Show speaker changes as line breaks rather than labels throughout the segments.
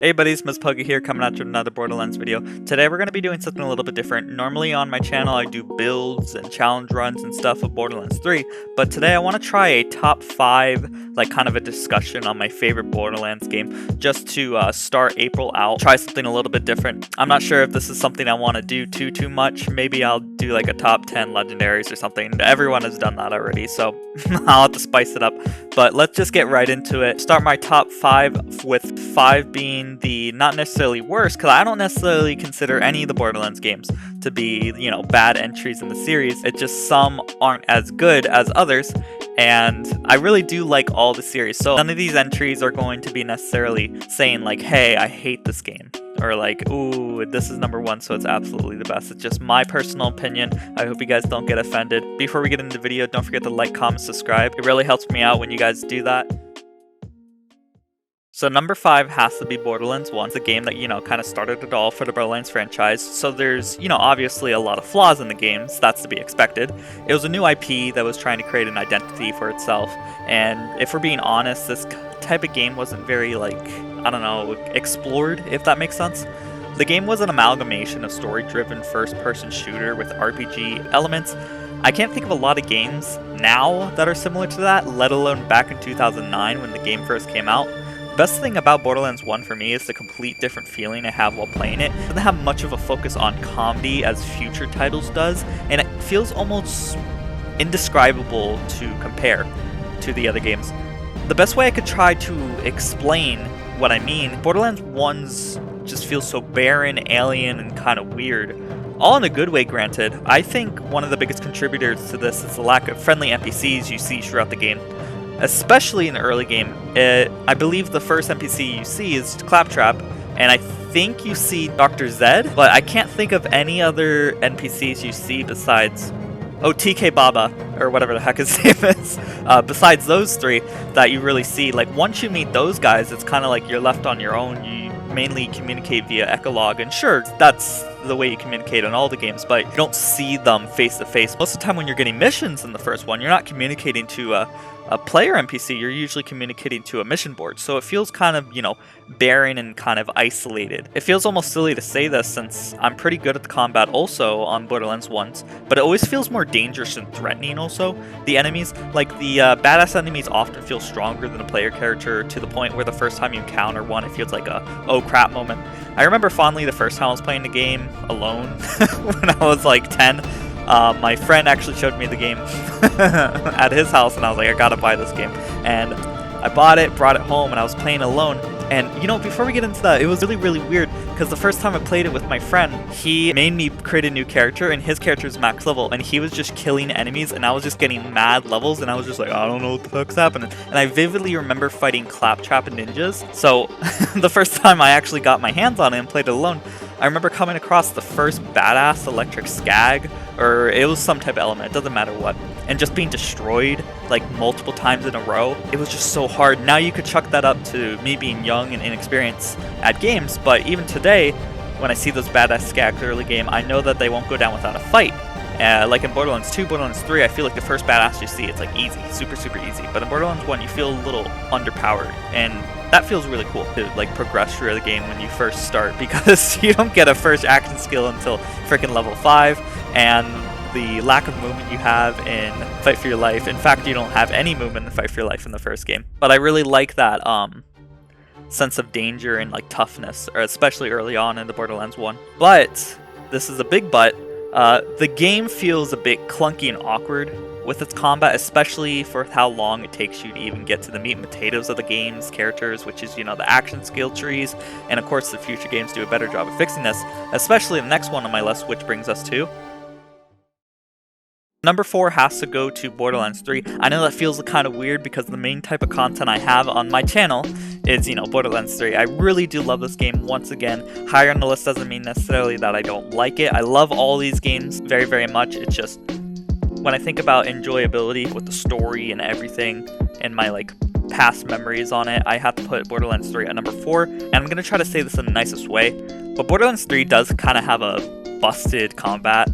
Hey buddies, Ms. Puggy here coming at you with another Borderlands video. Today we're going to be doing something a little bit different. Normally on my channel I do builds and challenge runs and stuff of Borderlands 3, but today I want to try a top 5, like kind of a discussion on my favorite Borderlands game, just to start April out, try something a little bit different. I'm not sure if this is something I want to do too much. Maybe I'll do like a top 10 legendaries or something. Everyone has done that already, so I'll have to spice it up. But let's just get right into it. Start my top 5 with 5 being the not necessarily worst, because I don't necessarily consider any of the Borderlands games to be, you know, bad entries in the series. It's just some aren't as good as others, and I really do like all the series. So none of these entries are going to be necessarily saying like, hey, I hate this game, or like, ooh, this is number 1, so it's absolutely the best. It's just my personal opinion. I hope you guys don't get offended. Before we get into the video, don't forget to like, comment, subscribe. It really helps me out when you guys do that. So number 5 has to be Borderlands 1, the game that, you know, kind of started it all for the Borderlands franchise. So there's, you know, obviously a lot of flaws in the games, that's to be expected. It was a new IP that was trying to create an identity for itself, and if we're being honest, this type of game wasn't very, like, I don't know, explored, if that makes sense. The game was an amalgamation of story-driven first-person shooter with RPG elements. I can't think of a lot of games now that are similar to that, let alone back in 2009 when the game first came out. Best thing about Borderlands 1 for me is the complete different feeling I have while playing it. It doesn't have much of a focus on comedy as future titles does, and it feels almost indescribable to compare to the other games. The best way I could try to explain what I mean, Borderlands 1's just feels so barren, alien, and kind of weird. All in a good way, granted. I think one of the biggest contributors to this is the lack of friendly NPCs you see throughout the game. Especially in the early game, I believe the first NPC you see is Claptrap, and I think you see Dr. Zed, but I can't think of any other NPCs you see besides, oh, TK Baba, or whatever the heck his name is, besides those 3 that you really see. Like, once you meet those guys, it's kind of like you're left on your own. You mainly communicate via echolog, and sure, that's the way you communicate on all the games, but you don't see them face to face. Most of the time when you're getting missions in the first one, you're not communicating to a player NPC, you're usually communicating to a mission board, so it feels kind of, you know, barren and kind of isolated. It feels almost silly to say this since I'm pretty good at the combat also on Borderlands 1's, but it always feels more dangerous and threatening also. The enemies, like the badass enemies often feel stronger than a player character, to the point where the first time you encounter one, it feels like a oh crap moment. I remember fondly the first time I was playing the game alone when I was like 10. My friend actually showed me the game at his house, and I was like, I gotta buy this game. And I bought it, brought it home, and I was playing alone. And, you know, before we get into that, it was really weird, because the first time I played it with my friend, he made me create a new character, and his character is max level, and he was just killing enemies, and I was just getting mad levels, and I was just like, I don't know what the fuck's happening. And I vividly remember fighting Claptrap and ninjas, so the first time I actually got my hands on it and played it alone, I remember coming across the first badass electric skag, or it was some type of element, it doesn't matter what, and just being destroyed like multiple times in a row. It was just so hard. Now you could chuck that up to me being young and inexperienced at games, but even today, when I see those badass skags early game, I know that they won't go down without a fight. Like in Borderlands 2, Borderlands 3, I feel like the first badass you see, it's like easy, super easy. But in Borderlands 1, you feel a little underpowered, and that feels really cool to like progress through the game when you first start, because you don't get a first action skill until freaking level 5, and the lack of movement you have in Fight for Your Life. In fact, you don't have any movement in Fight for Your Life in the first game. But I really like that sense of danger and like toughness, or especially early on in the Borderlands 1. But this is a big but. The game feels a bit clunky and awkward with its combat, especially for how long it takes you to even get to the meat and potatoes of the game's characters, which is, you know, the action skill trees. And of course, the future games do a better job of fixing this, especially the next one on my list, which brings us to number 4 has to go to Borderlands 3. I know that feels kind of weird because the main type of content I have on my channel is, you know, Borderlands 3. I really do love this game. Once again, higher on the list doesn't mean necessarily that I don't like it. I love all these games very much. It's just, when I think about enjoyability with the story and everything and my like past memories on it, I have to put Borderlands 3 at number 4. And I'm going to try to say this in the nicest way, but Borderlands 3 does kind of have a busted combat.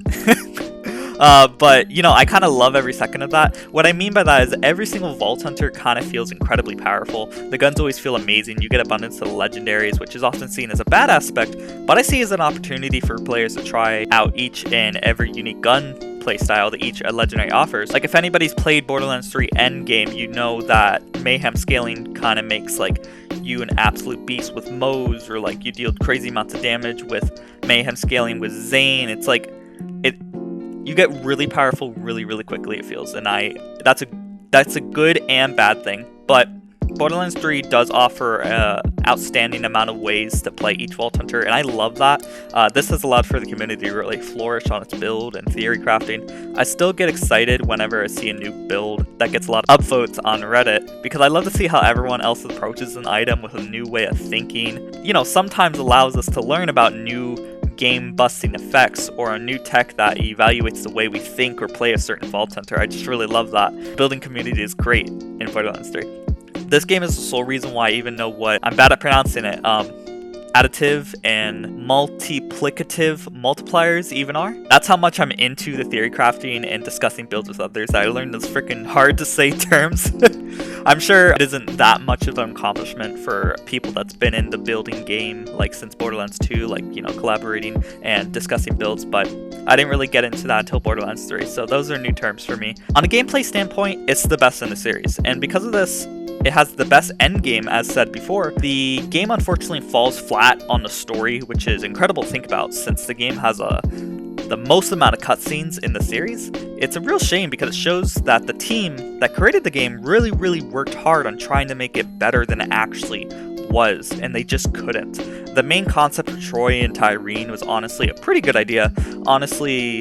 But, you know, I kind of love every second of that. What I mean by that is every single Vault Hunter kind of feels incredibly powerful. The guns always feel amazing. You get abundance of the legendaries, which is often seen as a bad aspect, but I see it as an opportunity for players to try out each and every unique gun playstyle that each legendary offers. Like, if anybody's played Borderlands 3 Endgame, you know that mayhem scaling kind of makes, like, you an absolute beast with Moze, or like you deal crazy amounts of damage with mayhem scaling with Zane. It's like you get really powerful really quickly, it feels, and that's a good and bad thing. But Borderlands 3 does offer an outstanding amount of ways to play each Vault Hunter, and I love that. This has allowed for the community to really flourish on its build and theory crafting. I still get excited whenever I see a new build that gets a lot of upvotes on Reddit, because I love to see how everyone else approaches an item with a new way of thinking. You know, sometimes allows us to learn about new game-busting effects or a new tech that evaluates the way we think or play a certain Vault Hunter. I just really love that. Building community is great in Borderlands 3. This game is the sole reason why I even know what I'm bad at pronouncing it. Additive and multiplicative multipliers even are. That's how much I'm into the theory crafting and discussing builds with others. I learned those freaking hard to say terms. I'm sure it isn't that much of an accomplishment for people that's been in the building game like since Borderlands 2, like, you know, collaborating and discussing builds, but I didn't really get into that until Borderlands 3, so those are new terms for me. On a gameplay standpoint, it's the best in the series, and because of this, it has the best endgame, as said before. The game unfortunately falls flat on the story, which is incredible to think about since the game has the most amount of cutscenes in the series. It's a real shame because it shows that the team that created the game really worked hard on trying to make it better than it actually was, and they just couldn't. The main concept of Troy and Tyreen was honestly a pretty good idea. Honestly,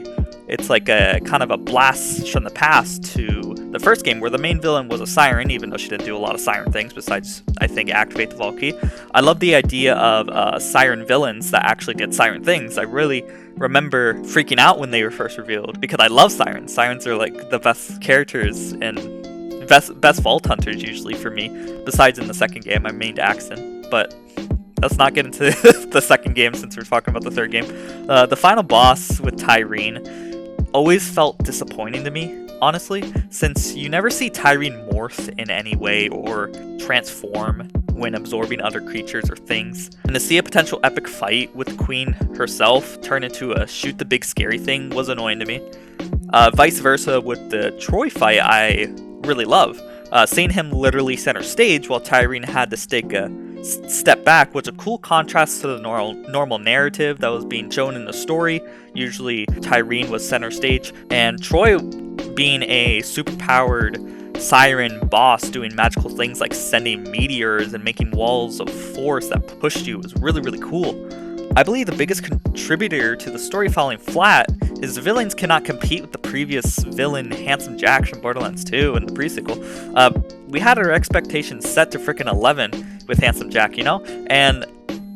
it's like a kind of a blast from the past to the first game, where the main villain was a siren, even though she didn't do a lot of siren things besides, I think, activate the vault key. I love the idea of siren villains that actually did siren things. I really remember freaking out when they were first revealed, because I love sirens. Sirens are like the best characters and best vault hunters usually for me, besides in the second game. I mained Axon, but let's not get into the second game since we're talking about the third game. The final boss with Tyreen always felt disappointing to me, honestly, since you never see Tyreen morph in any way or transform when absorbing other creatures or things. And to see a potential epic fight with Queen herself turn into a shoot the big scary thing was annoying to me. Vice versa with the Troy fight, I really love. Seeing him literally center stage while Tyreen had to take a step back was a cool contrast to the normal narrative that was being shown in the story. Usually Tyreen was center stage, and Troy being a superpowered siren boss doing magical things like sending meteors and making walls of force that pushed you was really cool. I believe the biggest contributor to the story falling flat is the villains cannot compete with the previous villain Handsome Jack from Borderlands 2 and the pre-sequel. We had our expectations set to frickin' 11 with Handsome Jack, you know? And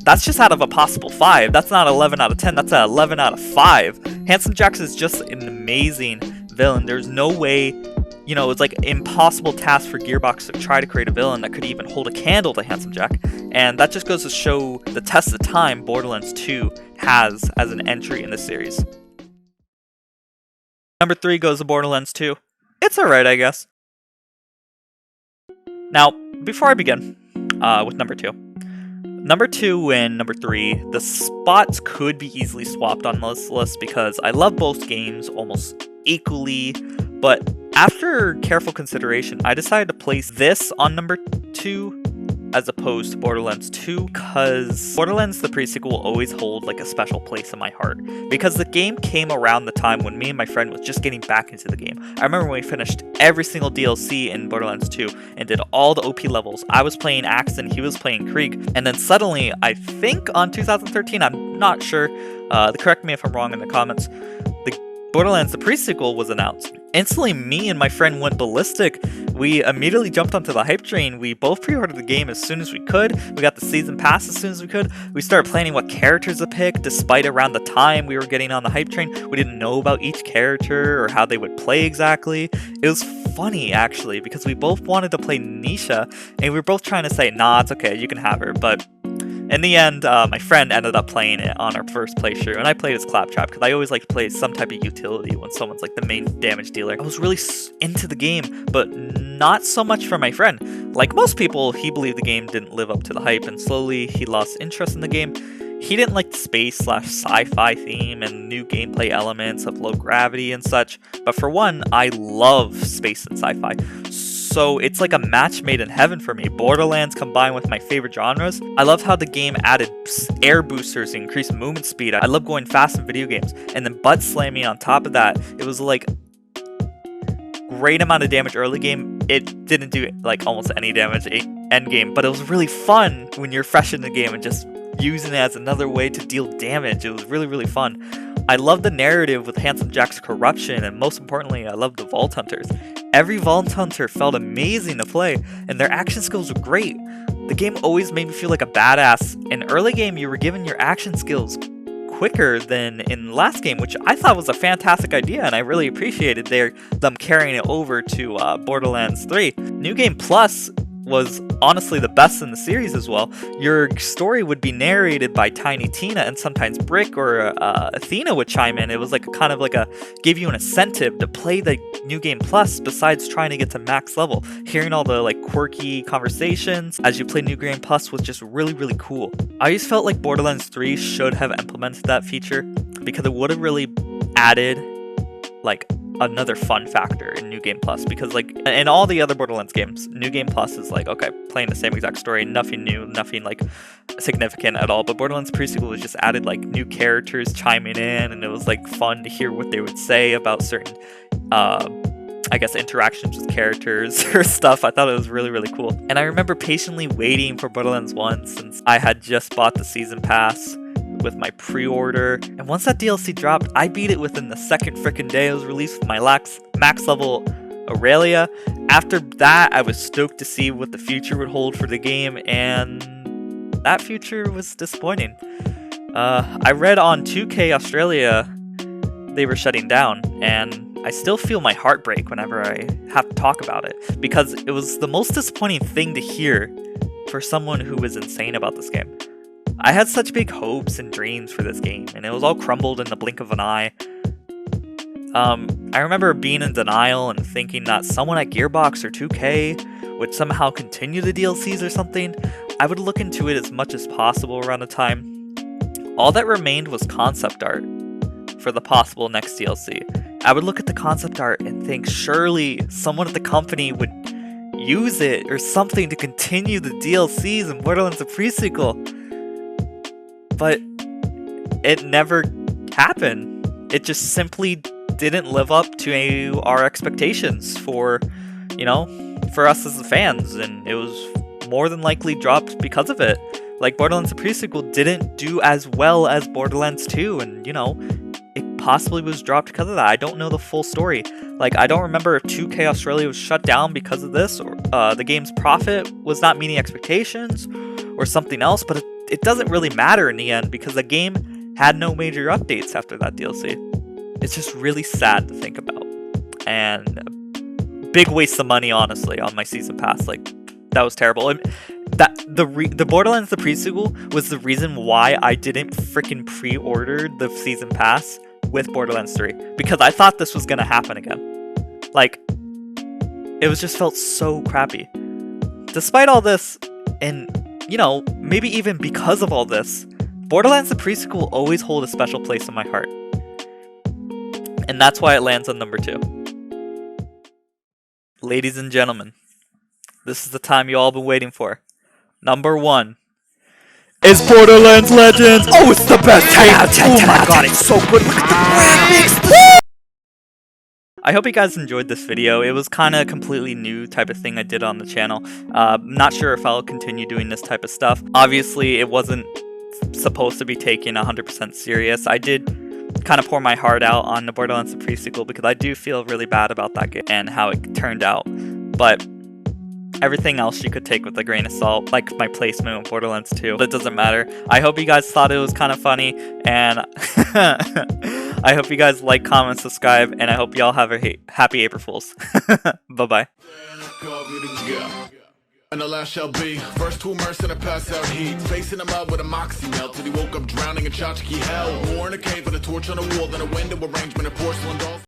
that's just out of a possible 5. That's not 11 out of 10, that's an 11 out of 5. Handsome Jack is just an amazing villain. There's no way, you know, it's like an impossible task for Gearbox to try to create a villain that could even hold a candle to Handsome Jack. And that just goes to show the test of time Borderlands 2 has as an entry in the series. Number 3 goes to Borderlands 2. It's alright, I guess. Now, before I begin with number 2. Number 2 and number 3, the spots could be easily swapped on this list because I love both games almost equally, but after careful consideration, I decided to place this on number 2 as opposed to Borderlands 2, because Borderlands the pre-sequel will always hold like a special place in my heart, because the game came around the time when me and my friend was just getting back into the game. I remember when we finished every single DLC in Borderlands 2 and did all the OP levels. I was playing Axton, he was playing Krieg, and then suddenly, I think on 2013, I'm not sure, correct me if I'm wrong in the comments, the Borderlands the pre-sequel was announced. Instantly, me and my friend went ballistic. We immediately jumped onto the hype train. We both pre-ordered the game as soon as we could. We got the season pass as soon as we could. We started planning what characters to pick, despite around the time we were getting on the hype train. We didn't know about each character or how they would play exactly. It was funny, actually, because we both wanted to play Nisha, and we were both trying to say, nah, it's okay, you can have her, but In the end, my friend ended up playing it on our first playthrough, and I played as Claptrap because I always like to play some type of utility when someone's like the main damage dealer. I was really into the game, but not so much for my friend. Like most people, he believed the game didn't live up to the hype, and slowly he lost interest in the game. He didn't like the space/sci-fi theme and new gameplay elements of low gravity and such, but for one, I love space and sci-fi. So it's like a match made in heaven for me. Borderlands combined with my favorite genres. I love how the game added air boosters and increased movement speed. I love going fast in video games. And then butt slamming on top of that. It was like great amount of damage early game. It didn't do like almost any damage end game, but it was really fun when you're fresh in the game and just using it as another way to deal damage. It was really, really fun. I love the narrative with Handsome Jack's corruption, and most importantly, I love the Vault Hunters. Every Vault Hunter felt amazing to play, and their action skills were great. The game always made me feel like a badass. In early game, you were given your action skills quicker than in the last game, which I thought was a fantastic idea, and I really appreciated them carrying it over to Borderlands 3. New Game Plus was honestly the best in the series as well. Your story would be narrated by Tiny Tina, and sometimes Brick or Athena would chime in. It was like kind of like gave you an incentive to play the New Game Plus besides trying to get to max level. Hearing all the like quirky conversations as you play New Game Plus was just really, really cool. I always felt like Borderlands 3 should have implemented that feature because it would have really added like another fun factor in New Game Plus, because like in all the other Borderlands games, New Game Plus is like, okay, playing the same exact story, nothing new, nothing like significant at all. But Borderlands Pre-Sequel was just added like new characters chiming in, and it was like fun to hear what they would say about certain I guess interactions with characters or stuff. I thought it was really, really cool. And I remember patiently waiting for Borderlands 1 since I had just bought the season pass with my pre-order, and once that DLC dropped, I beat it within the second frickin' day it was released with my max level Aurelia. After that, I was stoked to see what the future would hold for the game, and that future was disappointing. I read on 2K Australia they were shutting down, and I still feel my heart break whenever I have to talk about it, because it was the most disappointing thing to hear for someone who was insane about this game. I had such big hopes and dreams for this game, and it was all crumbled in the blink of an eye. I remember being in denial and thinking that someone at Gearbox or 2K would somehow continue the DLCs or something. I would look into it as much as possible around the time. All that remained was concept art for the possible next DLC. I would look at the concept art and think surely someone at the company would use it or something to continue the DLCs in Borderlands the Pre-Sequel. But it never happened. It just simply didn't live up to our expectations for us as the fans, and it was more than likely dropped because of it. Like, Borderlands the Pre-Sequel didn't do as well as Borderlands 2, and it possibly was dropped because of that. I don't know the full story. Like, I don't remember if 2K Australia was shut down because of this, or the game's profit was not meeting expectations, or something else, but it doesn't really matter in the end because the game had no major updates after that DLC. It's just really sad to think about, and big waste of money, honestly, on my season pass. Like, that was terrible. And the Borderlands the Pre-Sequel was the reason why I didn't freaking pre-order the season pass with Borderlands 3, because I thought this was gonna happen again. Like, it was just felt so crappy. Despite all this, and maybe even because of all this, Borderlands the Pre-Sequel will always hold a special place in my heart. And that's why it lands on number 2. Ladies and gentlemen, this is the time you all been waiting for. Number 1 is Borderlands Legends! Oh, it's the best! 10 out of 10, 10 out of 10, it's so good! Look at the graphics! I hope you guys enjoyed this video. It was kind of a completely new type of thing I did on the channel. Not sure if I'll continue doing this type of stuff. Obviously, it wasn't supposed to be taken 100% serious. I did kind of pour my heart out on the Borderlands the Pre-Sequel because I do feel really bad about that game and how it turned out. But everything else you could take with a grain of salt, like my placement with Borderlands 2. That doesn't matter. I hope you guys thought it was kind of funny, and I hope you guys like, comment, subscribe, and I hope y'all have a happy April Fools. Bye-bye.
And the last shall be first to immerse in a pass out heat, facing him up with a moxie melt till he woke up drowning in tchotchke hell. More in a cave with a torch on a wall than a window arrangement of porcelain dolls.